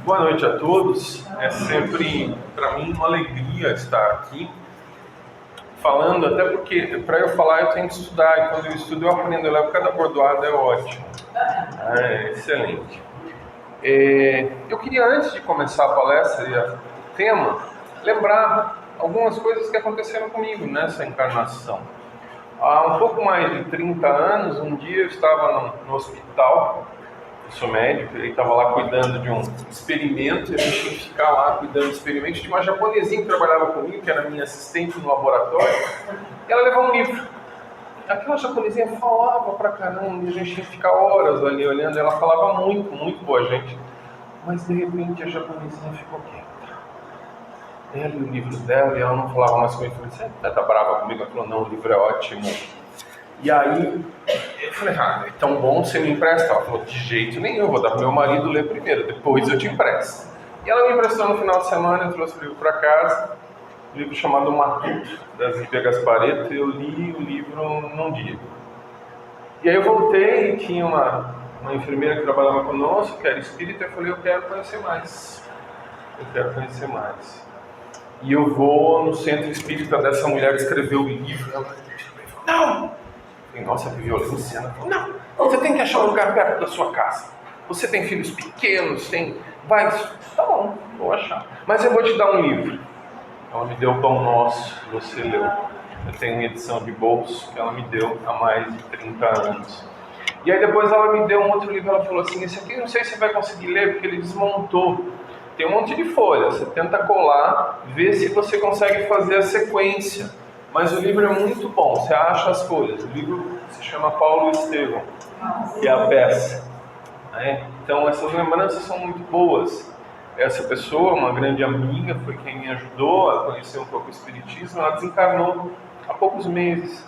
Boa noite a todos. É sempre, para mim, uma alegria estar aqui falando, até porque para eu falar eu tenho que estudar, e quando eu estudo eu aprendo, eu levo cada bordoada, é ótimo. É excelente. Eu queria, antes de começar a palestra e o tema, lembrar algumas coisas que aconteceram comigo nessa encarnação. Há um pouco mais de 30 anos, um dia eu estava no hospital. Eu sou médico, ele estava lá cuidando de um experimento, e a gente tinha que ficar lá cuidando do experimento. Tinha uma japonesinha que trabalhava comigo, que era minha assistente no laboratório, e ela levou um livro. Aquela japonesinha falava pra caramba, e a gente tinha que ficar horas ali olhando, ela falava muito, muito boa gente. Mas de repente a japonesinha ficou quieta. Ela e o livro dela, e ela não falava mais comigo. Eu falei, você tá brava comigo? Ela falou, não, o livro é ótimo. E aí, eu falei, é tão bom, você me empresta? Ela falou, de jeito nenhum, vou dar pro meu marido ler primeiro, depois eu te empresto. E ela me emprestou no final de semana, eu trouxe o livro para casa, um livro chamado Matuto, da Zíbia Gasparetto, e eu li o livro num dia. E aí eu voltei, e tinha uma enfermeira que trabalhava conosco, que era espírita, e eu falei, eu quero conhecer mais. E eu vou no centro espírita dessa mulher que escreveu o livro, ela falou, não! Nossa, que violência. Ela falou, não, você tem que achar um lugar perto da sua casa. Você tem filhos pequenos, vai, tá bom, vou achar. Mas eu vou te dar um livro. Ela me deu o Pão Nosso, que você leu. Eu tenho uma edição de bolso que ela me deu há mais de 30 anos. E aí depois ela me deu um outro livro, ela falou assim, esse aqui não sei se você vai conseguir ler, porque ele desmontou. Tem um monte de folha, você tenta colar, vê se você consegue fazer a sequência. Mas o livro é muito bom, você acha as folhas. O livro se chama Paulo e Estevão, que é a peça. Então essas lembranças são muito boas. Essa pessoa, uma grande amiga, foi quem me ajudou a conhecer um pouco o Espiritismo. Ela desencarnou há poucos meses,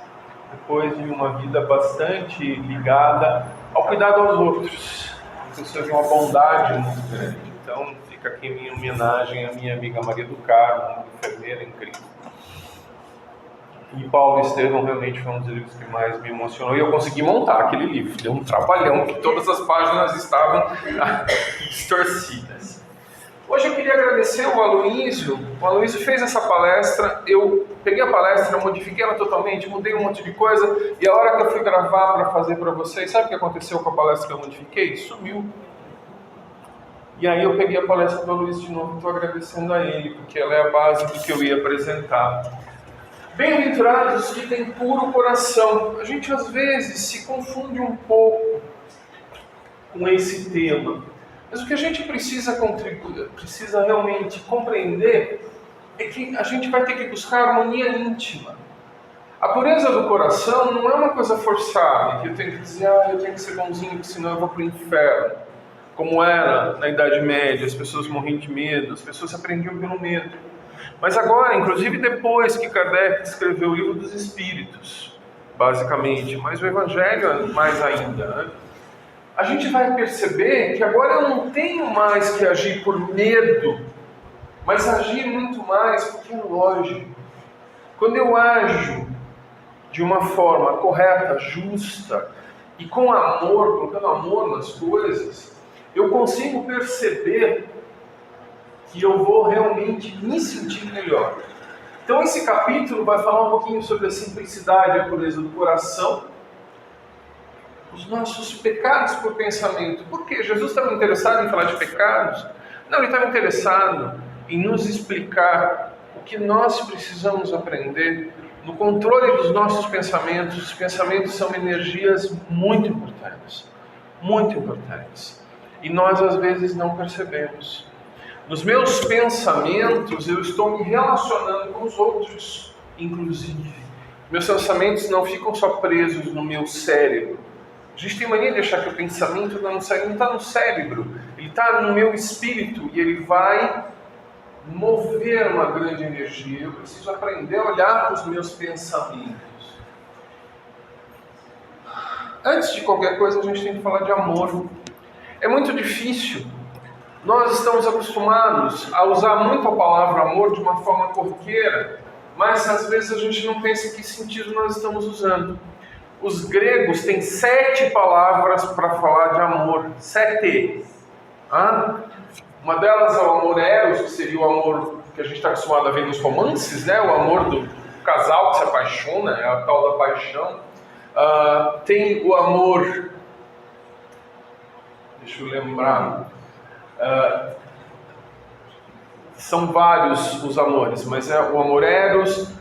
depois de uma vida bastante ligada ao cuidado aos outros. Uma pessoa de uma bondade muito grande. Então fica aqui minha homenagem à minha amiga Maria do Carmo, uma enfermeira incrível. E Paulo e Estevão realmente foi um dos livros que mais me emocionou. E eu consegui montar aquele livro. Deu um trabalhão, que todas as páginas estavam distorcidas. Hoje eu queria agradecer o Aloísio. O Aloísio fez essa palestra. Eu peguei a palestra, modifiquei ela totalmente, mudei um monte de coisa. E a hora que eu fui gravar para fazer para vocês, sabe o que aconteceu com a palestra que eu modifiquei? Sumiu. E aí eu peguei a palestra do Aloísio de novo e estou agradecendo a ele, porque ela é a base do que eu ia apresentar. Bem-aventurados que têm puro coração. A gente às vezes se confunde um pouco com esse tema. Mas o que a gente precisa realmente compreender é que a gente vai ter que buscar harmonia íntima. A pureza do coração não é uma coisa forçada, que eu tenho que dizer, eu tenho que ser bonzinho, porque senão eu vou para o inferno. Como era na Idade Média, as pessoas morriam de medo, as pessoas aprendiam pelo medo. Mas agora, inclusive depois que Kardec escreveu o Livro dos Espíritos, basicamente, mas o Evangelho mais ainda, a gente vai perceber que agora eu não tenho mais que agir por medo, mas agir muito mais porque é lógico. Quando eu ajo de uma forma correta, justa e com amor, colocando amor nas coisas, eu consigo perceber que eu vou realmente me sentir melhor. Então esse capítulo vai falar um pouquinho sobre a simplicidade e a pureza do coração, os nossos pecados por pensamento. Por quê? Jesus estava interessado em falar de pecados? Não, ele estava interessado em nos explicar o que nós precisamos aprender no controle dos nossos pensamentos. Os pensamentos são energias muito importantes. Muito importantes. E nós às vezes não percebemos. Nos meus pensamentos, eu estou me relacionando com os outros, inclusive. Meus pensamentos não ficam só presos no meu cérebro. A gente tem mania de achar que o pensamento está no cérebro. Não está no cérebro, ele está no meu espírito e ele vai mover uma grande energia. Eu preciso aprender a olhar para os meus pensamentos. Antes de qualquer coisa, a gente tem que falar de amor. É muito difícil. Nós estamos acostumados a usar muito a palavra amor de uma forma corriqueira, mas às vezes a gente não pensa em que sentido nós estamos usando. Os gregos têm 7 palavras para falar de amor. 7. Ah, uma delas é o amor eros, que seria o amor que a gente está acostumado a ver nos romances, né? O amor do casal que se apaixona, é a tal da paixão. Tem o amor, deixa eu lembrar, são vários os amores, mas é o amor eros,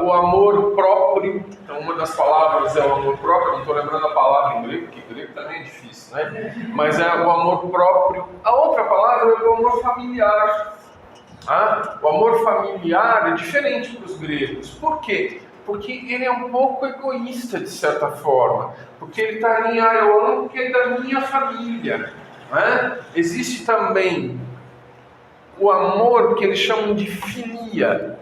o amor próprio. Então uma das palavras é o amor próprio, não estou lembrando a palavra em grego, porque grego também é difícil, né? Mas é o amor próprio. A outra palavra é o amor familiar. O amor familiar é diferente para os gregos. Por quê? Porque ele é um pouco egoísta, de certa forma. Porque ele está ali, eu amo porque é da minha família. Existe também o amor que eles chamam de filia,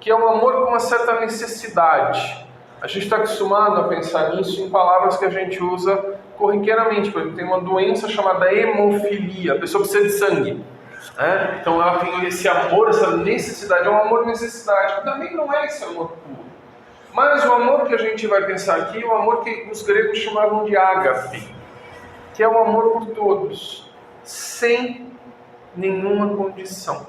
que é um amor com uma certa necessidade. A gente está acostumado a pensar nisso em palavras que a gente usa corriqueiramente. Por exemplo, tem uma doença chamada hemofilia, a pessoa precisa de sangue. Então ela tem esse amor, essa necessidade, é um amor necessidade, que também não é esse amor puro. Mas o amor que a gente vai pensar aqui é o amor que os gregos chamavam de ágape, que é o amor por todos, sem nenhuma condição.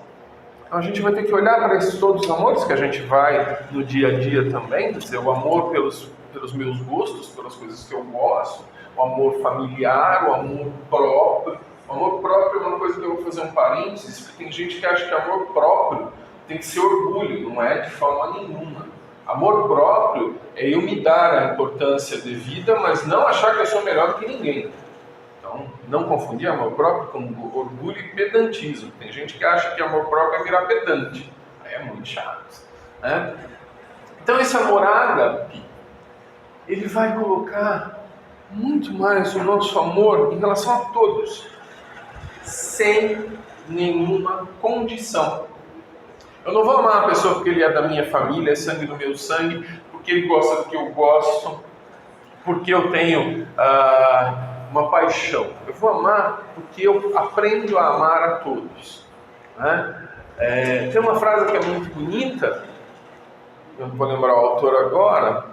Então a gente vai ter que olhar para esses todos os amores que a gente vai no dia a dia também, quer dizer, o amor pelos meus gostos, pelas coisas que eu gosto, o amor familiar, o amor próprio. O amor próprio é uma coisa que eu vou fazer um parênteses, porque tem gente que acha que amor próprio tem que ser orgulho, não é de forma nenhuma. Amor próprio é eu me dar a importância devida, mas não achar que eu sou melhor do que ninguém. Então, não confundir amor próprio com orgulho e pedantismo. Tem gente que acha que amor próprio é virar pedante. Aí é muito chato. Então, esse amor ágape, ele vai colocar muito mais o nosso amor em relação a todos, sem nenhuma condição. Eu não vou amar a pessoa porque ele é da minha família, é sangue do meu sangue, porque ele gosta do que eu gosto, porque eu tenho uma paixão. Eu vou amar porque eu aprendo a amar a todos. Tem uma frase que é muito bonita, eu não vou lembrar o autor agora,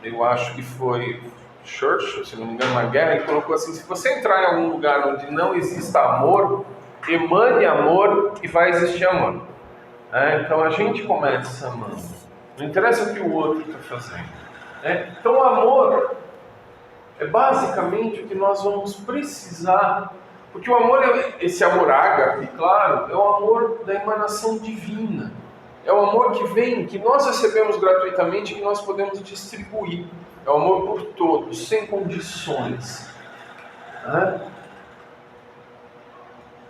eu acho que foi Churchill, se não me engano, na guerra, ele colocou assim: se você entrar em algum lugar onde não exista amor, emane amor e vai existir amor. Então a gente começa amando, não interessa o que o outro está fazendo. Então o amor é basicamente o que nós vamos precisar, porque o amor, esse amor ágape, claro, é o amor da emanação divina, é o amor que vem, que nós recebemos gratuitamente e que nós podemos distribuir. É o amor por todos, sem condições.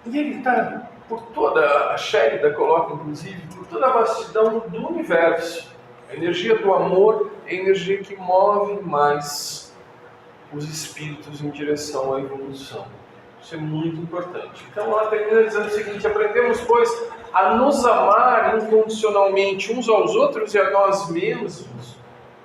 E ele está por toda, a Shérida coloca inclusive, por toda a vastidão do universo. A energia do amor é a energia que move mais os espíritos em direção à evolução. Isso é muito importante. Então ela termina dizendo o seguinte: aprendemos, pois, a nos amar incondicionalmente uns aos outros e a nós mesmos,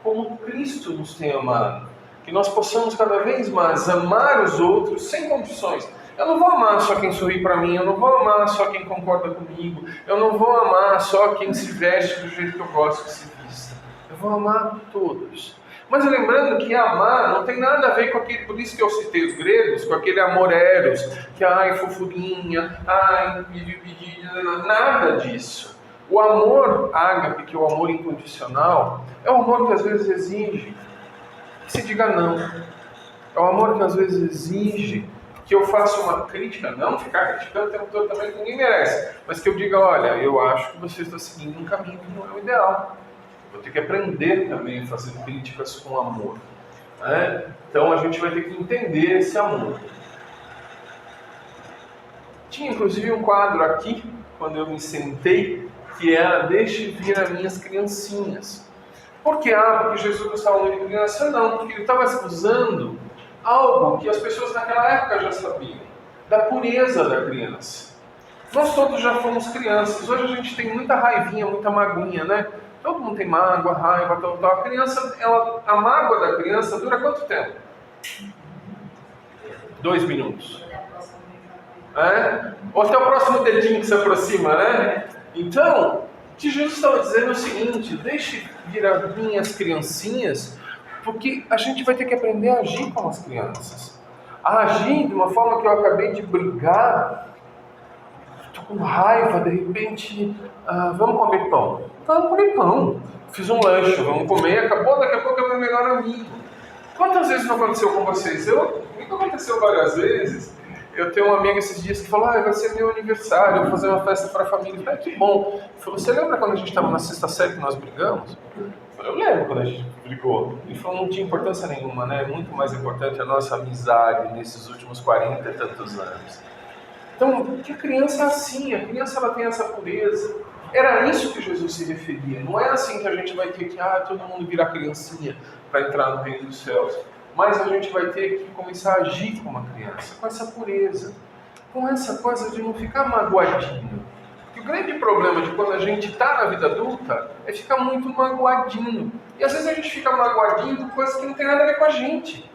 como Cristo nos tem amado. Que nós possamos cada vez mais amar os outros sem condições. Eu não vou amar só quem sorri para mim, eu não vou amar só quem concorda comigo, eu não vou amar só quem se veste do jeito que eu gosto que se vista. Eu vou amar todos. Mas lembrando que amar não tem nada a ver com aquele, por isso que eu citei os gregos, com aquele amor eros, que fofurinha, nada disso. O amor ágape, que é o amor incondicional, é o amor que às vezes exige que se diga não. É o amor que às vezes exige que eu faça uma crítica, não ficar criticando o tempo todo também, que ninguém merece, mas que eu diga: olha, eu acho que você está seguindo um caminho que não é o ideal. Vou ter que aprender também a fazer críticas com amor. Então a gente vai ter que entender esse amor. Tinha inclusive um quadro aqui, quando eu me sentei, que era: deixe vir as minhas criancinhas. Por que? Porque Jesus gostava muito de criança? Não, porque ele estava usando algo que as pessoas naquela época já sabiam, da pureza da criança. Nós todos já fomos crianças, hoje a gente tem muita raivinha, muita magoinha, né? Todo mundo tem mágoa, raiva, tal. A criança, a mágoa da criança dura quanto tempo? 2 minutos. Ou até o próximo dedinho que se aproxima, né? Então, o que Jesus estava dizendo é o seguinte: deixe vir as minhas criancinhas, porque a gente vai ter que aprender a agir com as crianças. a agir de uma forma que eu acabei de brigar, estou com raiva, de repente, vamos comer pão. Vamos comer pão. Fiz um lanche, vamos comer, acabou, daqui a pouco é meu melhor amigo. Quantas vezes não aconteceu com vocês? Comigo aconteceu várias vezes. Eu tenho um amigo esses dias que falou, vai ser meu aniversário, eu vou fazer uma festa para a família. Eu falei, que bom. Ele falou, você lembra quando a gente estava na sexta série que nós brigamos? Eu lembro quando a gente brigou. Ele falou, não tinha importância nenhuma, né? Muito mais importante a nossa amizade nesses últimos 40 e tantos anos. Então, que a criança é assim, a criança ela tem essa pureza. Era isso que Jesus se referia. Não é assim que a gente vai ter que, todo mundo virar criancinha para entrar no reino dos céus. Mas a gente vai ter que começar a agir como uma criança, com essa pureza, com essa coisa de não ficar magoadinho. Porque o grande problema de quando a gente está na vida adulta é ficar muito magoadinho. E às vezes a gente fica magoadinho por coisas que não tem nada a ver com a gente.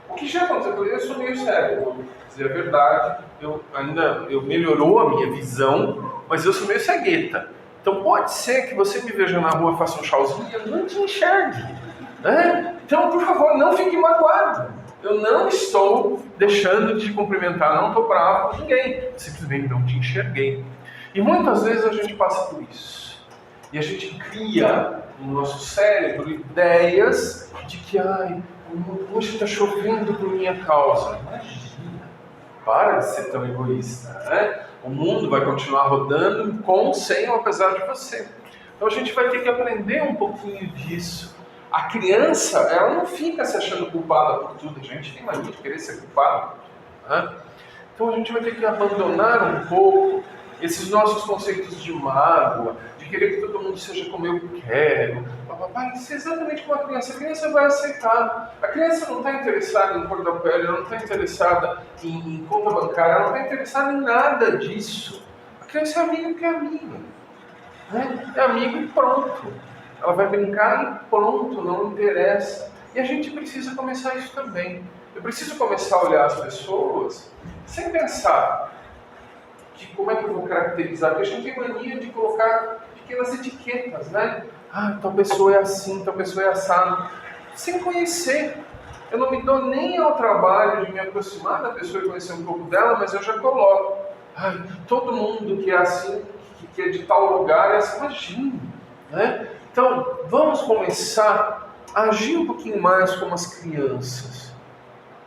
O que já aconteceu? Eu sou meio sério, vou dizer a verdade. Eu melhorou a minha visão, mas eu sou meio cegueta. Então pode ser que você me veja na rua, faça um tchauzinho e eu não te enxergue. Né? Então, por favor, não fique magoado. Eu não estou deixando de te cumprimentar, não estou bravo com ninguém. Simplesmente não te enxerguei. E muitas vezes a gente passa por isso. E a gente cria no nosso cérebro ideias de que, hoje está chovendo por minha causa. Imagina, para de ser tão egoísta, né? O mundo vai continuar rodando com, sem ou apesar de você. Então a gente vai ter que aprender um pouquinho disso. A criança, ela não fica se achando culpada por tudo. A gente tem mania de querer ser culpado. Né? Então a gente vai ter que abandonar um pouco esses nossos conceitos de mágoa, de querer que todo mundo seja como eu quero. Isso é exatamente como a criança vai aceitar. A criança não está interessada em cor da pele, ela não está interessada em conta bancária, ela não está interessada em nada disso. A criança é amiga porque é amiga. Né? É amigo e pronto. Ela vai brincar e pronto, não interessa. E a gente precisa começar isso também. Eu preciso começar a olhar as pessoas sem pensar de como é que eu vou caracterizar. Porque a gente tem mania de colocar pequenas etiquetas, né? Tal pessoa é assim, tal pessoa é assado. Sem conhecer. Eu não me dou nem ao trabalho de me aproximar da pessoa e conhecer um pouco dela, mas eu já coloco. Todo mundo que é assim, que é de tal lugar, é assim, imagina, né? Então, vamos começar a agir um pouquinho mais como as crianças.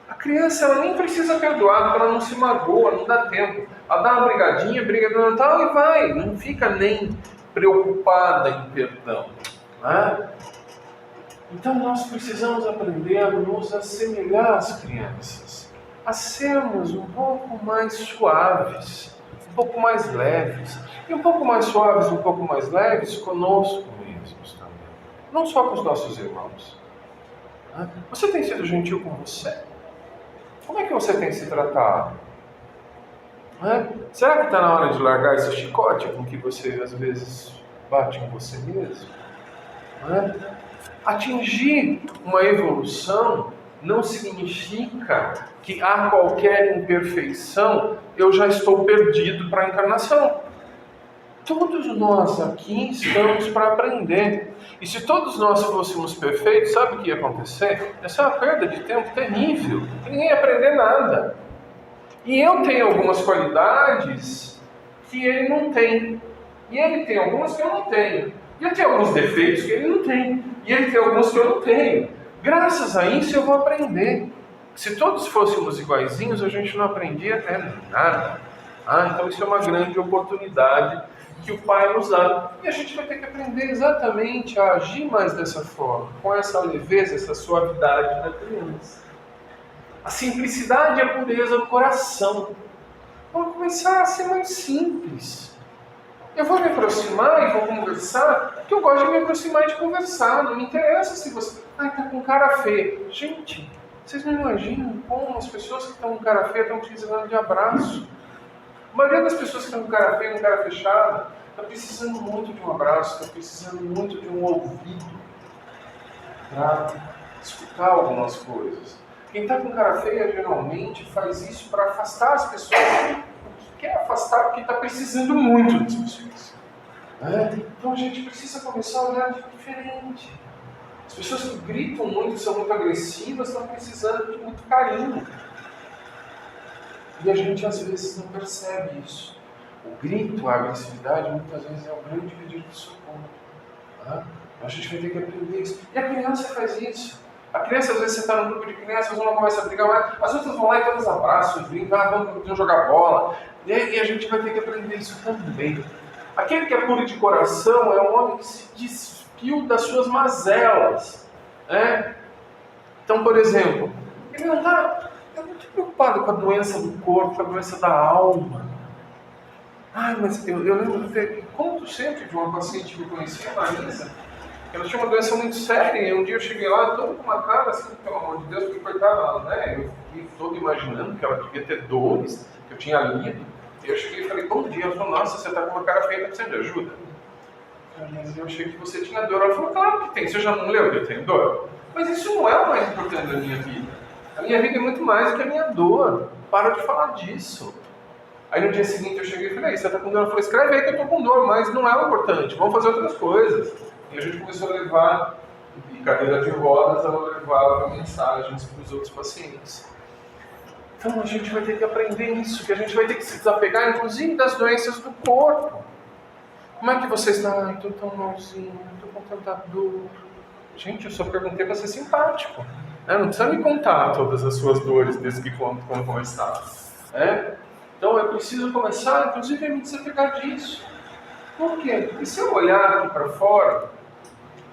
A criança, ela nem precisa perdoar, porque ela não se magoa, não dá tempo. Ela dá uma brigadinha, briga do Natal e vai. Não fica nem preocupada em perdão. Né? Então, nós precisamos aprender a nos assemelhar às crianças. A sermos um pouco mais suaves, um pouco mais leves. E um pouco mais suaves, um pouco mais leves conosco mesmos também. Não só com os nossos irmãos. Você tem sido gentil com você? Como é que você tem se tratado? Será que está na hora de largar esse chicote com que você às vezes bate em você mesmo? Atingir uma evolução não significa que a qualquer imperfeição eu já estou perdido para a encarnação. Todos nós aqui estamos para aprender. E se todos nós fôssemos perfeitos, sabe o que ia acontecer? Essa é uma perda de tempo terrível. Ninguém ia aprender nada. E eu tenho algumas qualidades que ele não tem. E ele tem algumas que eu não tenho. E eu tenho alguns defeitos que ele não tem. E ele tem alguns que eu não tenho. Graças a isso eu vou aprender. Se todos fôssemos iguaizinhos, a gente não aprendia até nada. Então isso é uma grande oportunidade que o Pai nos dá. E a gente vai ter que aprender exatamente a agir mais dessa forma, com essa leveza, essa suavidade da criança. A simplicidade e a pureza do coração. Vamos começar a ser mais simples. Eu vou me aproximar e vou conversar, porque eu gosto de me aproximar e de conversar. Não me interessa se você está com cara feia. Gente, vocês não imaginam como as pessoas que estão com cara feia estão precisando de abraço. A maioria das pessoas que estão com cara feia, com cara fechada, está precisando muito de um abraço, está precisando muito de um ouvido para escutar algumas coisas. Quem está com cara feia, geralmente, faz isso para afastar as pessoas que quer afastar porque está precisando muito das pessoas. Então a gente precisa começar a olhar diferente. As pessoas que gritam muito, são muito agressivas, estão precisando de muito carinho. E a gente às vezes não percebe isso. O grito, a agressividade, muitas vezes é o grande pedido de socorro. Tá? A gente vai ter que aprender isso. E a criança faz isso. A criança, às vezes você está num grupo de crianças, uma começa a brigar, mas as outras vão lá e todas abraçam, brincam, vamos jogar bola. E a gente vai ter que aprender isso também. Aquele que é puro de coração é um homem que se despiu das suas mazelas. Né? Então, por exemplo, ele não está muito preocupado com a doença do corpo, com a doença da alma. Mas eu lembro de conto sempre de uma paciente que eu conheci, a Marisa. Ela tinha uma doença muito séria, e um dia eu cheguei lá, todo com uma cara assim, pelo amor de Deus, porque coitada, né? Eu fiquei todo imaginando que ela devia ter dores, que eu tinha lido. E eu cheguei e falei, bom dia. Ela falou, nossa, você está com uma cara feia, precisa de ajuda? Eu achei que você tinha dor. Ela falou, claro que tem, você já não leu que eu tenho dor? Mas isso não é o mais importante da minha vida. A minha vida é muito mais do que a minha dor. Para de falar disso. Aí no dia seguinte eu cheguei e falei, você está com dor? Ela falou, escreve aí que eu estou com dor, mas não é o importante, vamos fazer outras coisas. E a gente começou a levar, em cadeira de rodas, ela levava mensagens para os outros pacientes. Então a gente vai ter que aprender isso, que a gente vai ter que se desapegar, inclusive, das doenças do corpo. Como é que você está? Estou tão malzinho, estou com tanta dor. Gente, eu só perguntei para ser simpático. Não precisa me contar todas as suas dores desde que como está. Então eu preciso começar, inclusive, a me desapegar disso. Por quê? Porque se eu olhar aqui para fora,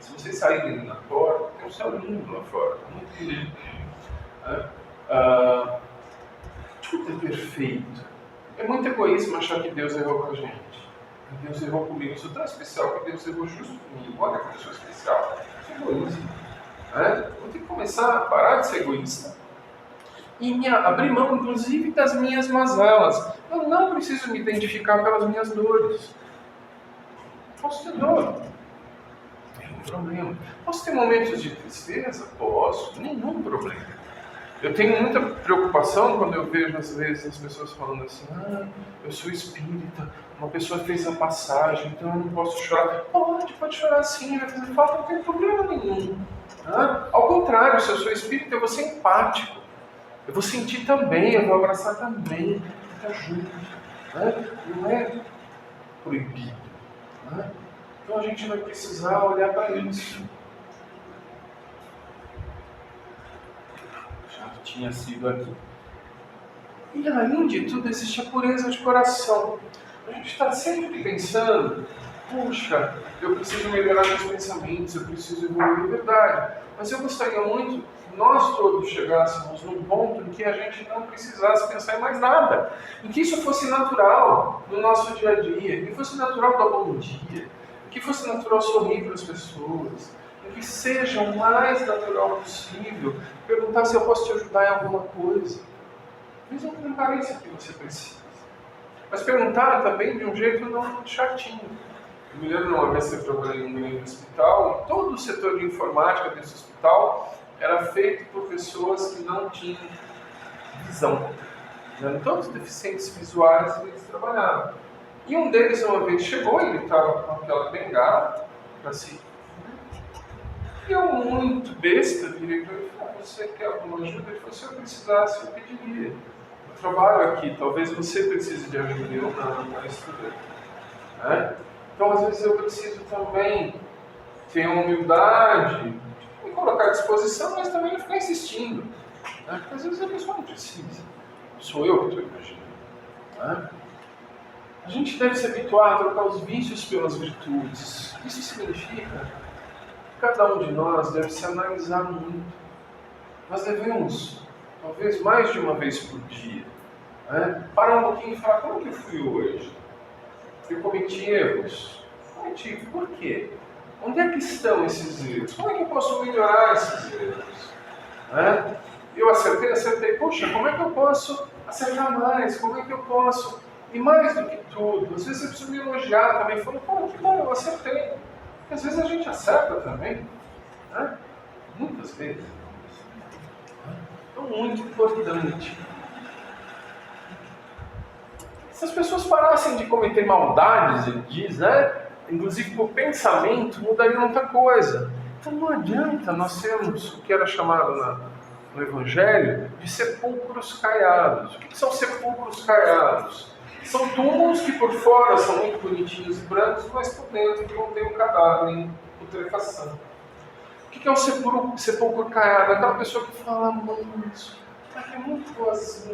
se vocês saírem na porta, tem um céu lindo lá fora, muito lindo. Tudo é perfeito. É muito egoísmo achar que Deus errou com a gente. Que Deus errou comigo. Eu sou tão especial que Deus errou justo comigo. Olha que eu sou especial. Isso é egoísmo. Vou ter que começar a parar de ser egoísta e abrir mão, inclusive, das minhas mazelas. Eu não preciso me identificar pelas minhas dores. Posso ter dor. Nenhum problema. Posso ter momentos de tristeza? Posso. Nenhum problema. Eu tenho muita preocupação quando eu vejo, às vezes, as pessoas falando assim, eu sou espírita, uma pessoa fez a passagem, então eu não posso chorar. Pode chorar sim, vai fazer falta, não tem problema nenhum. Ao contrário, se eu sou espírita, eu vou ser empático. Eu vou sentir também, eu vou abraçar também, ficar junto. Não é proibido. Então a gente vai precisar olhar para isso. Já tinha sido aqui. E além de tudo, existe a pureza de coração. A gente está sempre pensando, puxa, eu preciso melhorar meus pensamentos, eu preciso evoluir, é verdade. Mas eu gostaria muito que nós todos chegássemos num ponto em que a gente não precisasse pensar em mais nada. Em que isso fosse natural no nosso dia a dia, que fosse natural dar bom dia, que fosse natural sorrir para as pessoas, que seja o mais natural possível, perguntar se eu posso te ajudar em alguma coisa, mesmo que não pareça que você precisa. Mas perguntar também de um jeito não muito chatinho. Eu me lembro uma vez que eu trabalhei em um grande hospital, e todo o setor de informática desse hospital era feito por pessoas que não tinham visão. Eram todos deficientes visuais e eles trabalhavam. E um deles uma vez chegou, ele estava com aquela bengala para si. E eu, muito besta, virei para ele e falei, você quer alguma ajuda? Ele falou, se eu precisasse, eu pediria. Eu trabalho aqui, talvez você precise de ajuda, eu não estudei. Então, às vezes, eu preciso também ter uma humildade, me colocar à disposição, mas também não ficar insistindo. Porque às vezes a pessoa não precisa. Sou eu que estou imaginando. A gente deve se habituar a trocar os vícios pelas virtudes. Isso significa que cada um de nós deve se analisar muito. Nós devemos, talvez mais de uma vez por dia, parar um pouquinho e falar, como que eu fui hoje? Eu cometi erros. Cometi, por quê? Onde é que estão esses erros? Como é que eu posso melhorar esses erros? Eu acertei. Poxa, como é que eu posso acertar mais? Como é que eu posso... E mais do que tudo, às vezes eu preciso me elogiar também. Falar, pô, que bom, eu acertei. Porque às vezes a gente acerta também. Muitas vezes. Então, muito importante. Se as pessoas parassem de cometer maldades, ele diz, inclusive por pensamento, mudaria muita coisa. Então não adianta nós termos o que era chamado no Evangelho de sepulcros caiados. O que são sepulcros caiados? São túmulos que por fora são muito bonitinhos e brancos, mas por dentro contém um cadáver em putrefação. O que é um sepulcro caiado? Aquela pessoa que fala manso, mas é muito boazinha.